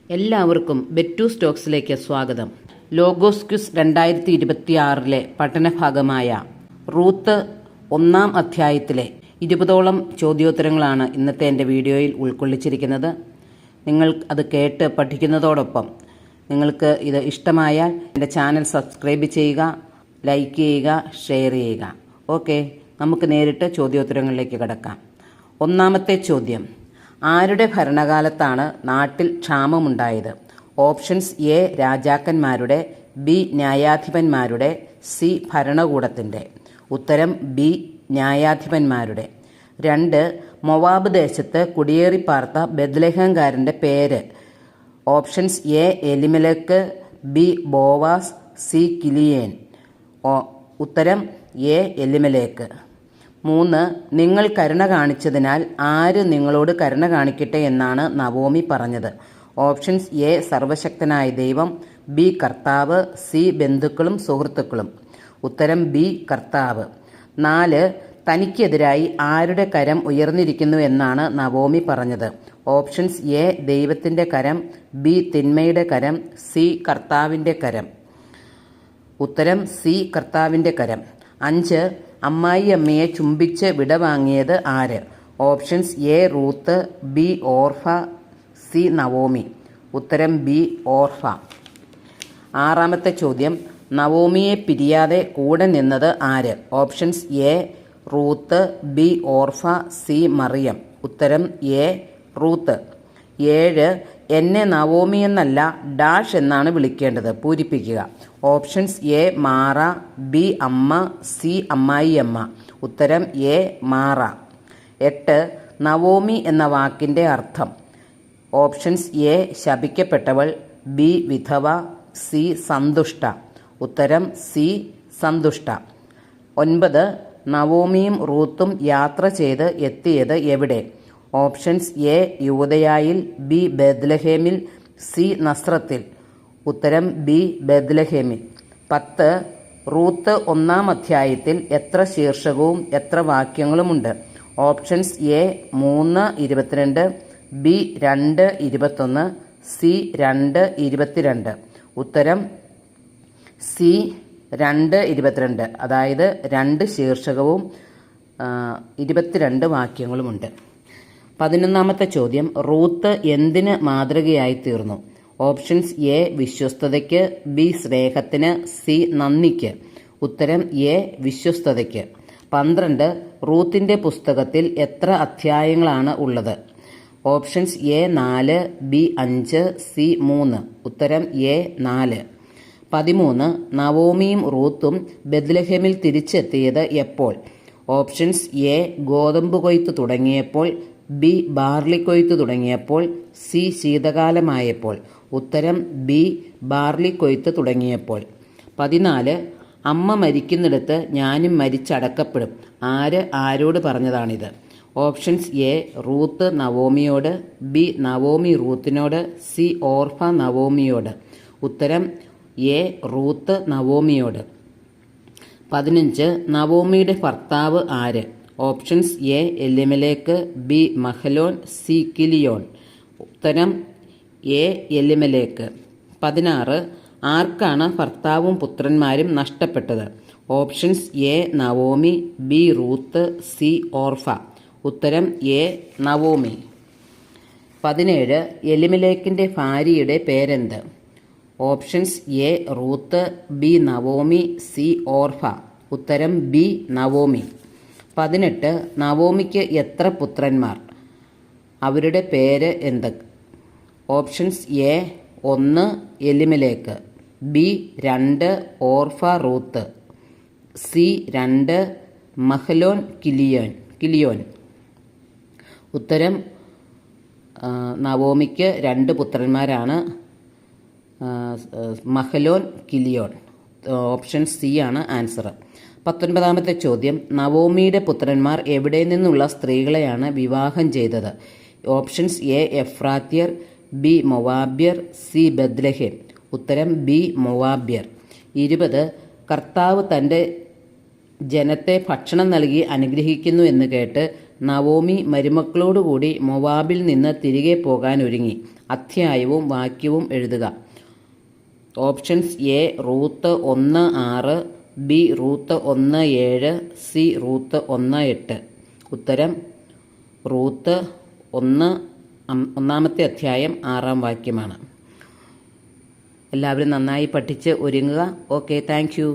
എല്ലാവർക്കും ബെറ്റു സ്റ്റോക്സിലേക്ക് സ്വാഗതം. Logos quiz 2026 പഠനഭാഗമായ Ruth 1-ാം അധ്യായത്തിലെ 20ഓളം ചോദ്യോത്തരങ്ങളാണ് ഇന്നത്തെ എൻ്റെ വീഡിയോയിൽ ഉൾക്കൊള്ളിച്ചിരിക്കുന്നത്. നിങ്ങൾ അത് കേട്ട് പഠിക്കുന്നതോടൊപ്പം നിങ്ങൾക്ക് ഇത് ഇഷ്ടമായാൽ എൻ്റെ ചാനൽ സബ്സ്ക്രൈബ് ചെയ്യുക, ലൈക്ക് ചെയ്യുക, ഷെയർ ചെയ്യുക. ഓക്കെ, നമുക്ക് നേരിട്ട് ചോദ്യോത്തരങ്ങളിലേക്ക് കടക്കാം. ഒന്നാമത്തെ ചോദ്യം: ആരുടെ ഭരണകാലത്താണ് നാട്ടിൽ ക്ഷാമമുണ്ടായത്? ഓപ്ഷൻസ്: എ രാജാക്കന്മാരുടെ, ബി ന്യായാധിപന്മാരുടെ, സി ഭരണകൂടത്തിൻ്റെ. ഉത്തരം ബി ന്യായാധിപന്മാരുടെ. 2. മൊവാബ് ദേശത്ത് കുടിയേറിപ്പാർത്ത ബെത്ലഹേംകാരൻ്റെ പേര്. Options: A Elimelech, B Boaz, C Chilion. ഉത്തരം എ എലിമലേക്ക്. 3. നിങ്ങൾ കരുണ കാണിച്ചതിനാൽ ആര് നിങ്ങളോട് കരുണ കാണിക്കട്ടെ എന്നാണ് നവോമി പറഞ്ഞത്? ഓപ്ഷൻസ്: എ സർവശക്തനായ ദൈവം, ബി കർത്താവ്, സി ബന്ധുക്കളും സുഹൃത്തുക്കളും. ഉത്തരം ബി കർത്താവ്. 4. തനിക്കെതിരായി ആരുടെ കരം ഉയർന്നിരിക്കുന്നു എന്നാണ് നവോമി പറഞ്ഞത്? ഓപ്ഷൻസ്: എ ദൈവത്തിൻ്റെ കരം, ബി തിന്മയുടെ കരം, സി കർത്താവിൻ്റെ കരം. ഉത്തരം സി കർത്താവിൻ്റെ കരം. 5. അമ്മായിയമ്മയെ ചുംബിച്ച് വിടവാങ്ങിയത് ആര്? Options: A Ruth, B Orpah, C Naomi. ഉത്തരം ബി ഓർഫ. 6. ചോദ്യം: നവോമിയെ പിരിയാതെ കൂടെ നിന്നത് ആര്? Options: A Ruth, B Orpah, C Mariam. ഉത്തരം എ റൂത്ത്. 7. എന്നെ നവോമി എന്നല്ല ഡാഷ് എന്നാണ് വിളിക്കേണ്ടത്, പൂരിപ്പിക്കുക. ഓപ്ഷൻസ്: എ മാറ, ബി അമ്മ, സി അമ്മായിയമ്മ. ഉത്തരം എ മാറ. 8. നവോമി എന്ന വാക്കിൻ്റെ അർത്ഥം. ഓപ്ഷൻസ്: എ ശപിക്കപ്പെട്ടവൾ, ബി വിധവ, സി സന്തുഷ്ട. ഉത്തരം സി സന്തുഷ്ട. 9. നവോമിയും റൂത്തും യാത്ര ചെയ്ത് എത്തിയത് എവിടെ? ഓപ്ഷൻസ്: എ യൂദയായിൽ, ബി ബെത്ലഹേമിൽ, സി നസ്രത്തിൽ. ഉത്തരം ബി ബെത്ലഹേമിൽ. 10. റൂത്ത് 1-ാം അധ്യായത്തിൽ എത്ര ശീർഷകവും എത്ര വാക്യങ്ങളുമുണ്ട്? Options: A 3:22, B 2:21, C 2:22. ഉത്തരം സി 2:22, അതായത് 2 ശീർഷകവും 22 വാക്യങ്ങളുമുണ്ട്. 11-ാമത്തെ ചോദ്യം: റൂത്ത് എന്തിന് മാതൃകയായി തീർന്നു? ഓപ്ഷൻസ്: എ വിശ്വസ്തതയ്ക്ക്, ബി സ്നേഹത്തിന്, സി നന്ദിക്ക്. ഉത്തരം എ വിശ്വസ്തതയ്ക്ക്. 12. റൂത്തിൻ്റെ പുസ്തകത്തിൽ എത്ര അധ്യായങ്ങളാണ് ഉള്ളത്? Options: A 4, B 5, C 3. ഉത്തരം എ 4. 13. നവോമിയും റൂത്തും ബെത്ലഹേമിൽ തിരിച്ചെത്തിയത് എപ്പോൾ? ഓപ്ഷൻസ്: എ ഗോതമ്പ് കൊയ്ത്ത് തുടങ്ങിയപ്പോൾ, ബി ബാർലി കൊയ്ത്ത് തുടങ്ങിയപ്പോൾ, സി ശീതകാലമായപ്പോൾ. ഉത്തരം ബി ബാർലി കൊയ്ത്ത് തുടങ്ങിയപ്പോൾ. 14. അമ്മ മരിക്കുന്നിടത്ത് ഞാനും മരിച്ചടക്കപ്പെടും. ആര് ആരോട് പറഞ്ഞതാണിത്? ഓപ്ഷൻസ്: എ റൂത്ത് നവോമിയോട്, ബി നവോമി റൂത്തിനോട്, സി ഓർഫ നവോമിയോട്. ഉത്തരം എ റൂത്ത് നവോമിയോട്. 15. നവോമിയുടെ ഭർത്താവ് ആര്? Options: A Elimelech, B Mahlon, C Chilion. ഉത്തരം എ എലിമലേക്ക്. 16. ആർക്കാണ് ഭർത്താവും പുത്രന്മാരും നഷ്ടപ്പെട്ടത്? Options: A Naomi, B Ruth, C Orpah. ഉത്തരം എ നവോമി. 17. എലിമലേക്കിൻ്റെ ഭാര്യയുടെ പേരെന്ത്? Options: A Ruth, B Naomi, C Orpah. ഉത്തരം ബി നവോമി. 18. നവോമിക്ക് എത്ര പുത്രന്മാർ? അവരുടെ പേര് എന്ത്? Options: A 1 Elimelech, B 2 Orpah Ruth, C 2 Mahlon Chilion. ഉത്തരം നവോമിക്ക് 2 പുത്രന്മാരാണ്, മഹലോൻ കിലിയോൻ. ഓപ്ഷൻ സി ആണ് ആൻസർ. 19-ാമത്തെ ചോദ്യം: നവോമിയുടെ പുത്രന്മാർ എവിടെ നിന്നുള്ള സ്ത്രീകളെയാണ് വിവാഹം ചെയ്തത്? ഓപ്ഷൻസ്: എ എഫ്രാത്യർ, ബി മൊവാബ്യർ, സി ബെത്ലഹേം. ഉത്തരം ബി മൊവാബ്യർ. 20. കർത്താവ് തൻ്റെ ജനത്തെ ഭക്ഷണം നൽകി അനുഗ്രഹിക്കുന്നു എന്ന് കേട്ട് നവോമി മരുമക്കളോടുകൂടി മൊവാബിൽ നിന്ന് തിരികെ പോകാൻ ഒരുങ്ങി. അധ്യായവും വാക്യവും എഴുതുക. Options A Ruth 1:6, B Ruth 1:7, C Ruth 1:8. ഉത്തരം റൂത്ത് 1-ാമത്തെ അധ്യായം 6-ാം വാക്യമാണ്. എല്ലാവരും നന്നായി പഠിച്ച് ഒരുങ്ങുക. Okay, thank you.